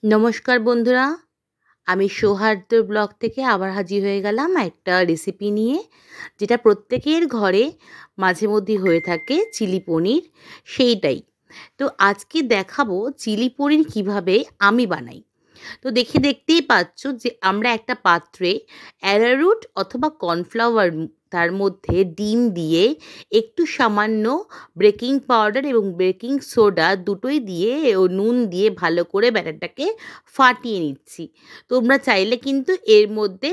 নমস্কার বন্ধুরা, আমি সৌহার্দ্য ব্লগ থেকে আবার হাজির হয়ে গেলাম একটা রেসিপি নিয়ে, যেটা প্রত্যেকের ঘরে মাঝে মধ্যে হয়ে থাকে, চিলি পনির সেইটাই। তো আজকে দেখাবো চিলি পনির কীভাবে আমি বানাই। তো দেখতেই পাচ্ছ যে আমরা একটা পাত্রে অ্যারারুট অথবা কর্নফ্লাওয়ার, তার মধ্যে ডিম দিয়ে একটু সামান্য বেকিং পাউডার এবং বেকিং সোডা দুটোই দিয়ে ও নুন দিয়ে ভালো করে ব্যাটারটাকে ফাটিয়ে নিচ্ছি। তোমরা চাইলে কিন্তু এর মধ্যে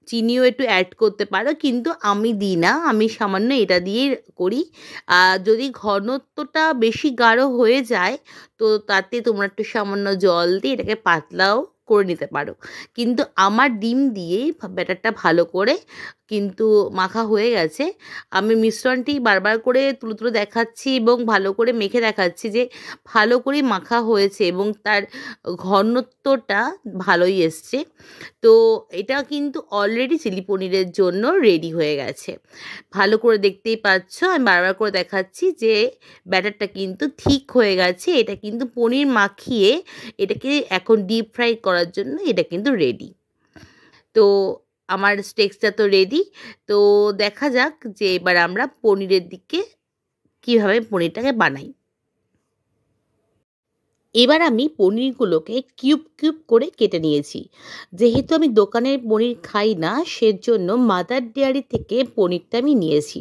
চিনিও একটু অ্যাড করতে পারো, কিন্তু আমি দিই না, আমি সামান্য এটা দিয়েই করি। যদি ঘনত্বটা বেশি গাঢ় হয়ে যায় তো তাতে তোমরা একটু সামান্য জল দিয়ে এটাকে পাতলাও করে নিতে পারো। কিন্তু আমার ডিম দিয়েই ব্যাটারটা ভালো করে কিন্তু মাখা হয়ে গেছে। আমি মিশ্রণটি বারবার করে তুলে তুলে দেখাচ্ছি এবং ভালো করে মেখে দেখাচ্ছি যে ভালো করে মাখা হয়েছে এবং তার ঘনত্বটা ভালোই এসছে। তো এটা কিন্তু অলরেডি চিলি পনিরের জন্য রেডি হয়ে গেছে। ভালো করে দেখতেই পাচ্ছ, আমি বারবার করে দেখাচ্ছি যে ব্যাটারটা কিন্তু ঠিক হয়ে গেছে। এটা কিন্তু পনির মাখিয়ে এটাকে এখন ডিপ ফ্রাই করার জন্য এটা কিন্তু রেডি। তো আমার টেক্সচার তো রেডি। তো দেখা যাক যে এবার আমরা পনিরের দিকে কীভাবে পনিরটাকে বানাই। এবার আমি পনিরগুলোকে কিউব কিউব করে কেটে নিয়েছি। যেহেতু আমি দোকানের পনির খাই না, সেজন্য মাদার ডেয়ারি থেকে পনিরটা আমি নিয়েছি।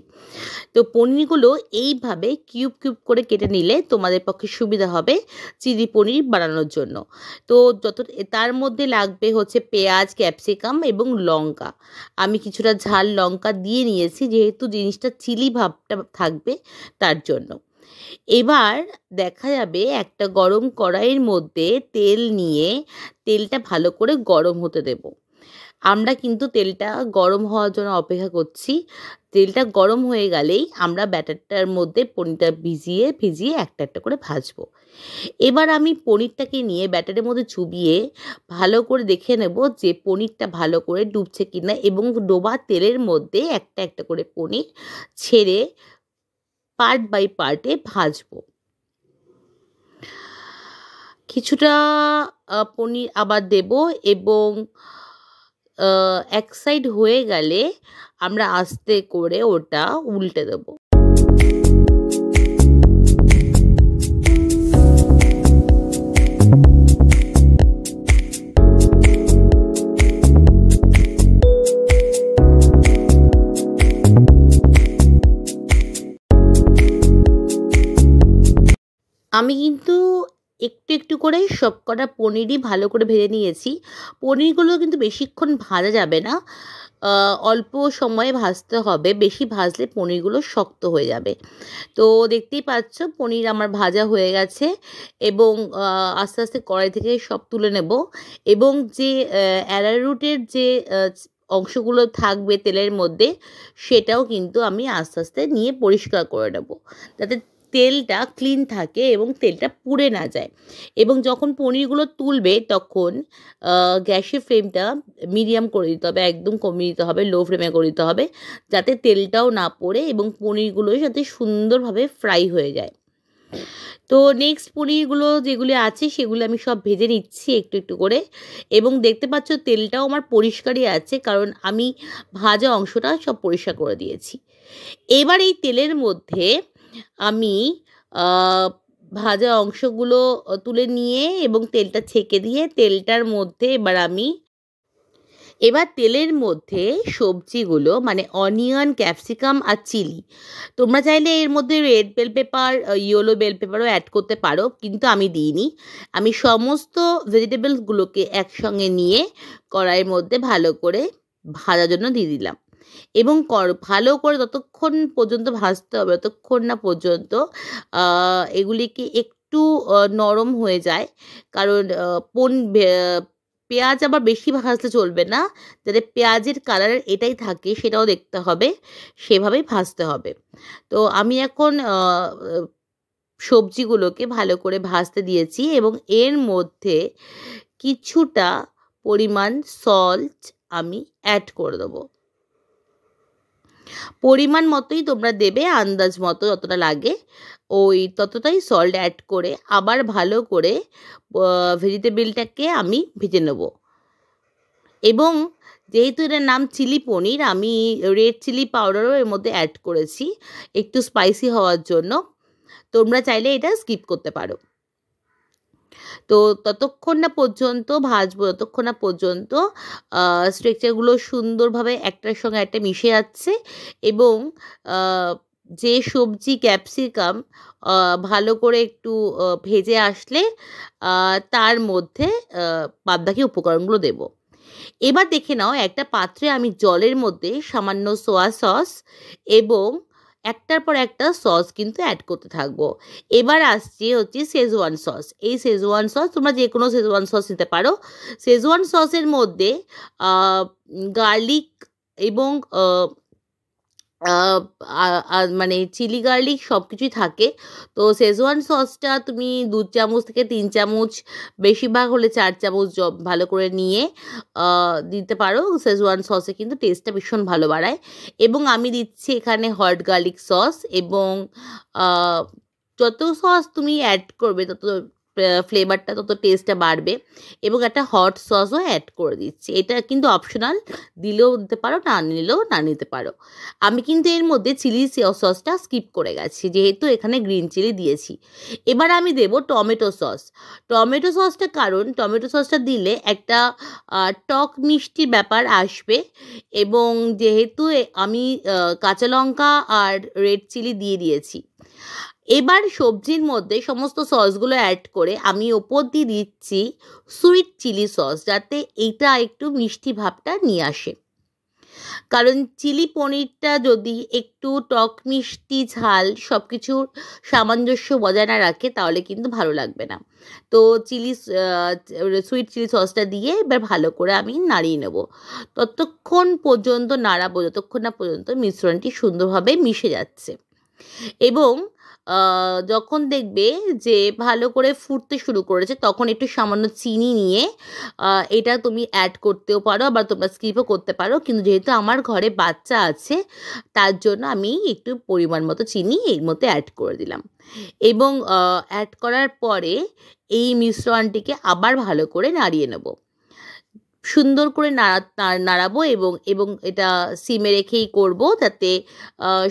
তো পনিরগুলো এইভাবে কিউব কিউব করে কেটে নিলে তোমাদের পক্ষে সুবিধা হবে চিলি পনির বানানোর জন্য। তো তার মধ্যে লাগবে হচ্ছে পেঁয়াজ, ক্যাপসিকাম এবং লঙ্কা। আমি কিছুটা ঝাল লঙ্কা দিয়ে নিয়েছি, যেহেতু জিনিসটা চিলি ভাবটা থাকবে তার জন্য। এবার দেখা যাবে একটা গরম কড়াইয়ের মধ্যে তেল নিয়ে তেলটা ভালো করে গরম হতে দেব। আমরা কিন্তু তেলটা গরম হওয়ার জন্য অপেক্ষা করছি। তেলটা গরম হয়ে গেলেই আমরা ব্যাটারটার মধ্যে পনিরটা ভিজিয়ে একটা একটা করে ভাজবো। এবার আমি পনিরটাকে নিয়ে ব্যাটারের মধ্যে চুবিয়ে ভালো করে দেখে নেব যে পনিরটা ভালো করে ডুবছে কিনা, এবং ডোবা তেলের মধ্যে একটা একটা করে পনির ছেড়ে পার্ট বাই পার্টে ভাজবো। কিছুটা পনির আবার দেব এবং এক সাইড হয়ে গেলে আমরা আস্তে করে ওটা উল্টে দেব। আমি কিন্তু একটু একটু করে সব কটা পনিরই ভালো করে ভেজে নিয়েছি। পনিরগুলো কিন্তু বেশিক্ষণ ভাজা যাবে না, অল্প সময়ে ভাজতে হবে। বেশি ভাজলে পনিরগুলো শক্ত হয়ে যাবে। তো দেখতেই পাচ্ছ পনির আমার ভাজা হয়ে গেছে এবং আস্তে আস্তে কড়াই থেকে সব তুলে নেব। এবং যে অ্যারারুটের যে অংশগুলো থাকবে তেলের মধ্যে, সেটাও কিন্তু আমি আস্তে আস্তে নিয়ে পরিষ্কার করে নেব, যাতে তেলটা ক্লিন থাকে এবং তেলটা পুড়ে না যায়। এবং যখন পনিরগুলো তুলবে তখন গ্যাসের ফ্লেমটা মিডিয়াম করে দিতে হবে, একদম কমিয়ে দিতে হবে, লো ফ্লেমে করে দিতে হবে, যাতে তেলটাও না পড়ে এবং পনিরগুলো যাতে সুন্দরভাবে ফ্রাই হয়ে যায়। তো নেক্সট পনিরগুলো যেগুলি আছে সেগুলো আমি সব ভেজে নিচ্ছি একটু একটু করে। এবং দেখতে পাচ্ছ তেলটাও আমার পরিষ্কারই আছে, কারণ আমি ভাজা অংশটা সব পরিষ্কার করে দিয়েছি। এবার এই তেলের মধ্যে আমি ভাজা অংশগুলো তুলে নিয়ে এবং তেলটা ছেঁকে দিয়ে তেলটার মধ্যে এবার তেলের মধ্যে সবজিগুলো, মানে অনিয়ন, ক্যাপসিকাম আর চিলি, তোমরা চাইলে এর মধ্যে red bell pepper, yellow bell পেপারও অ্যাড করতে পারো, কিন্তু আমি দিইনি। আমি সমস্ত ভেজিটেবলসগুলোকে একসঙ্গে নিয়ে কড়াইয়ের মধ্যে ভালো করে ভাজার জন্য দিয়ে দিলাম। এবং ভালো করে ততক্ষণ পর্যন্ত ভাজতে হবে, ততক্ষণ না পর্যন্ত এগুলিকে একটু নরম হয়ে যায়। কারণ পেঁয়াজ আবার বেশি ভাজতে চলবে না, যাতে পেঁয়াজের কালার এটাই থাকে সেটাও দেখতে হবে, সেভাবেই ভাজতে হবে। তো আমি এখন সবজিগুলোকে ভালো করে ভাজতে দিয়েছি এবং এর মধ্যে কিছুটা পরিমাণ সল্ট আমি অ্যাড করে দেবো। পরিমাণ মতোই তোমরা দেবে, আন্দাজ মতো যতটা লাগে। ওই ততটাই সল্ট অ্যাড করে আবার ভালো করে ভেজিটেবলটাকে আমি ভেজে নেব। এবং যেহেতু এটার নাম চিলি পনির, আমি রেড চিলি পাউডারও এর মধ্যে অ্যাড করেছি একটু স্পাইসি হওয়ার জন্য। তোমরা চাইলে এটা স্কিপ করতে পারো। তো ততক্ষণ না পর্যন্ত ভাজবো, যতক্ষণ না পর্যন্ত স্ট্রাকচারগুলো সুন্দরভাবে একটার সঙ্গে একটা মিশে যাচ্ছে এবং যে সবজি ক্যাপসিকাম ভালো করে একটু ভেজে আসলে তার মধ্যে বাদবাকি উপকরণগুলো দেব। এবার দেখে নাও, একটা পাত্রে আমি জলের মধ্যে সামান্য সোয়া সস এবং একটার পর একটা সস কিন্তু অ্যাড করতে থাকবো। এবার আসছে হচ্ছে শেজওয়ান সস। এই শেজওয়ান সস তোমরা যে কোনো শেজওয়ান সস নিতে পারো। শেজওয়ান সসের মধ্যে গার্লিক এবং মানে চিলি গার্লিক সব কিছুই থাকে। তো শেজওয়ান সসটা তুমি 2 চামচ থেকে 3 চামচ, বেশিরভাগ হলে 4 চামচ ভালো করে নিয়ে দিতে পারো। শেজওয়ান সসে কিন্তু টেস্টটা ভীষণ ভালো বাড়ায়। এবং আমি দিচ্ছি এখানে হট গার্লিক সস এবং যত সস তুমি অ্যাড করবে তত ফ্লেভারটা, তত টেস্টটা বাড়বে। এবং একটা হট সসও অ্যাড করে দিচ্ছি। এটা কিন্তু অপশনাল, দিলেও দিতে পারো, না নিলেও না নিতে পারো। আমি কিন্তু এর মধ্যে চিলি সসটা স্কিপ করে গেছি, যেহেতু এখানে গ্রিন চিলি দিয়েছি। এবার আমি দেব টমেটো সস। টমেটো সসটা, কারণ টমেটো সসটা দিলে একটা টক মিষ্টি ব্যাপার আসবে এবং যেহেতু আমি কাঁচা লঙ্কা আর রেড চিলি দিয়ে দিয়েছি। এবার সবজির মধ্যে সমস্ত সসগুলো অ্যাড করে আমি ওপর দিয়ে দিচ্ছি সুইট চিলি সস, যাতে এইটা একটু মিষ্টি ভাবটা নিয়ে আসে। কারণ চিলি পনিরটা যদি একটু টক মিষ্টি ঝাল সব কিছুর সামঞ্জস্য বজায় না রাখে তাহলে কিন্তু ভালো লাগবে না। তো সুইট চিলি সসটা দিয়ে এবার ভালো করে আমি নাড়িয়ে নেব। ততক্ষণ পর্যন্ত নাড়াবো যতক্ষণ না পর্যন্ত মিশ্রণটি সুন্দরভাবে মিশে যাচ্ছে। এবং যখন দেখবে যে ভালো করে ফুটতে শুরু করেছে তখন একটু সামান্য চিনি নিয়ে এটা তুমি অ্যাড করতেও পারো, আবার তোমরা স্কিপও করতে পারো। কিন্তু যেহেতু আমার ঘরে বাচ্চা আছে তার জন্য আমি একটু পরিমাণ মতো চিনি এর মধ্যে অ্যাড করে দিলাম। এবং অ্যাড করার পরে এই মিশ্রণটিকে আবার ভালো করে নাড়িয়ে নেব। সুন্দর করে নাড়াবো এবং এটা সিমে রেখেই করব, যাতে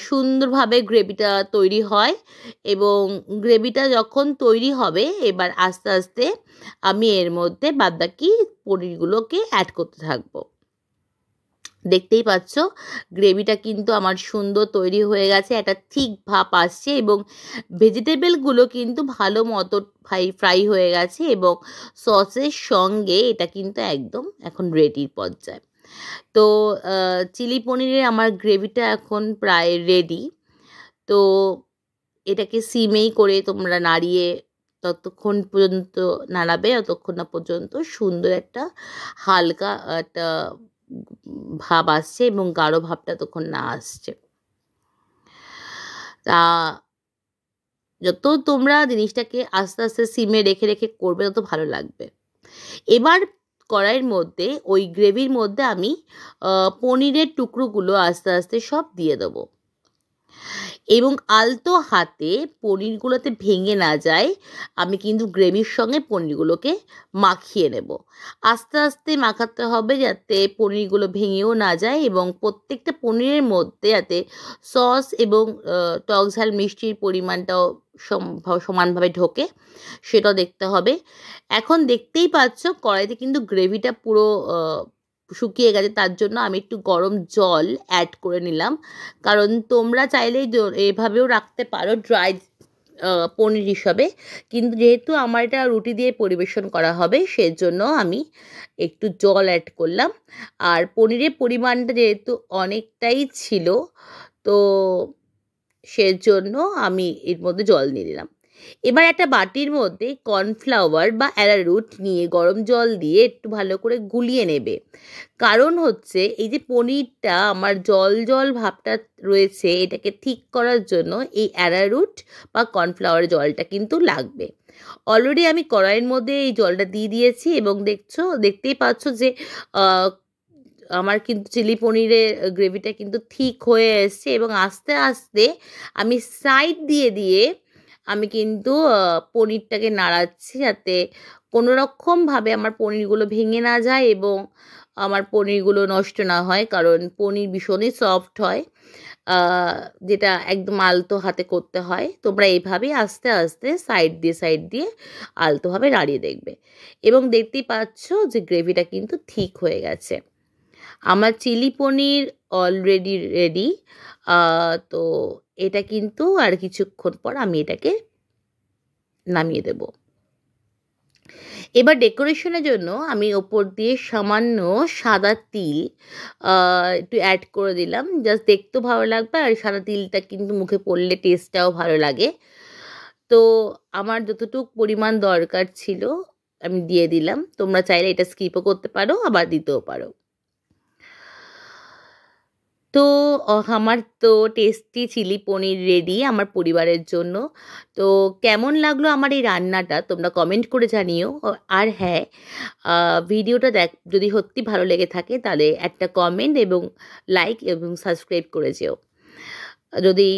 সুন্দরভাবে গ্রেভিটা তৈরি হয়। এবং গ্রেভিটা যখন তৈরি হবে এবার আস্তে আস্তে আমি এর মধ্যে বাদবাকি পনিরগুলোকে অ্যাড করতে থাকবো। দেখতেই পাচ্ছ গ্রেভিটা কিন্তু আমার সুন্দর তৈরি হয়ে গেছে, একটা ঠিক ভাপ আসছে এবং ভেজিটেবলগুলো কিন্তু ভালো মতো ফ্রাই হয়ে গেছে এবং সসের সঙ্গে এটা কিন্তু একদম এখন রেডির পর্যায়ে। তো চিলি পনিরের আমার গ্রেভিটা এখন প্রায় রেডি। তো এটাকে সিমেই করে তোমরা নাড়িয়ে ততক্ষণ পর্যন্ত নাড়াবে যতক্ষণ না পর্যন্ত সুন্দর একটা হালকা একটা ভাব আসছে এবং গাঢ় ভাবটা তখন না আসছে। তা যত তোমরা জিনিসটাকে আস্তে আস্তে সিমে রেখে রেখে করবে তত ভালো লাগবে। এবার কড়াইয়ের মধ্যে ওই গ্রেভির মধ্যে আমি পনিরের টুকরোগুলো আস্তে আস্তে সব দিয়ে দেবো এবং আলতো হাতে পনিরগুলোতে ভেঙে না যায় আমি কিন্তু গ্রেভির সঙ্গে পনিরগুলোকে মাখিয়ে নেব। আস্তে আস্তে মাখাতে হবে যাতে পনিরগুলো ভেঙেও না যায় এবং প্রত্যেকটা পনিরের মধ্যে যাতে সস এবং টক ঝাল মিষ্টির পরিমাণটাও সমানভাবে ঢোকে সেটাও দেখতে হবে। এখন দেখতেই পাচ্ছ কড়াইতে কিন্তু গ্রেভিটা পুরো শুকিয়ে গেছে, তার জন্য আমি একটু গরম জল অ্যাড করে নিলাম। কারণ তোমরা চাইলে এভাবেও রাখতে পারো ড্রাই পনির হিসাবে, কিন্তু যেহেতু আমার এটা রুটি দিয়ে পরিবেশন করা হবে সেজন্য আমি একটু জল অ্যাড করলাম। আর পনিরের পরিমাণটা যেহেতু অনেকটাই ছিল তো সেজন্য আমি এর মধ্যে জল দিয়ে দিলাম। এবার একটা বাটির মধ্যে কর্নফ্লাওয়ার বা অ্যারারুট নিয়ে গরম জল দিয়ে একটু ভালো করে গুলিয়ে নেবে। কারণ হচ্ছে এই যে পনিরটা আমার জল জল ভাবটা রয়েছে এটাকে ঠিক করার জন্য এই অ্যারারুট বা কর্নফ্লাওয়ার জলটা কিন্তু লাগবে। অলরেডি আমি কড়াইয়ের মধ্যে এই জলটা দিয়ে দিয়েছি এবং দেখতেই পাচ্ছ যে আমার কিন্তু চিলি পনিরের গ্রেভিটা কিন্তু ঠিক হয়ে এসছে এবং আস্তে আস্তে আমি সাইড দিয়ে দিয়ে আমি কিন্তু পনিরটাকে নাড়াচ্ছি যাতে কোনো রকমভাবে আমার পনিরগুলো ভেঙে না যায় এবং আমার পনিরগুলো নষ্ট না হয়, কারণ পনির ভীষণই সফট হয়, আ যেটা একদম আলতো হাতে করতে হয়। তোমরা এইভাবেই আস্তে, আস্তে সাইড দিয়ে আলতোভাবে নাড়িয়ে দেখবে এবং দেখতেই পাচ্ছ যে গ্রেভিটা কিন্তু ঠিক হয়ে গেছে। আমার চিলি পনির অলরেডি রেডি। আ তো এটা কিন্তু আর কিছুক্ষণ পর আমি এটাকে নামিয়ে দেব। এবার ডেকোরেশনের জন্য আমি ওপর দিয়ে সামান্য সাদা তিল আ একটু অ্যাড করে দিলাম। জাস্ট দেখতেও ভালো লাগবে আর সাদা তিলটা কিন্তু মুখে পড়লে টেস্টটাও ভালো লাগে। তো আমার যতটুক পরিমাণ দরকার ছিল আমি দিয়ে দিলাম। তোমরা চাইলে এটা স্কিপও করতে পারো, আবার দিতেও পারো। তো আমার তো টেস্টি চিলি পনির রেডি আমার পরিবারের জন্য। তো কেমন লাগলো আমার এই রান্নাটা তোমরা কমেন্ট করে জানিও। আর হ্যাঁ, ভিডিওটা যদি সত্যি ভালো লেগে থাকে তাহলে একটা কমেন্ট এবং লাইক এবং সাবস্ক্রাইব করে যেও। যদি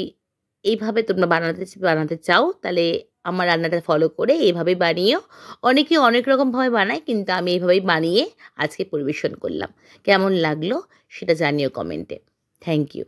এইভাবে তোমরা বানাতে চাও তাহলে আমার রান্নাটা ফলো করে এভাবেই বানিও। অনেকে অনেক রকমভাবে বানায়, কিন্তু আমি এভাবেই বানিয়ে আজকে পরিবেশন করলাম। কেমন লাগলো সেটা জানিও কমেন্টে। Thank you.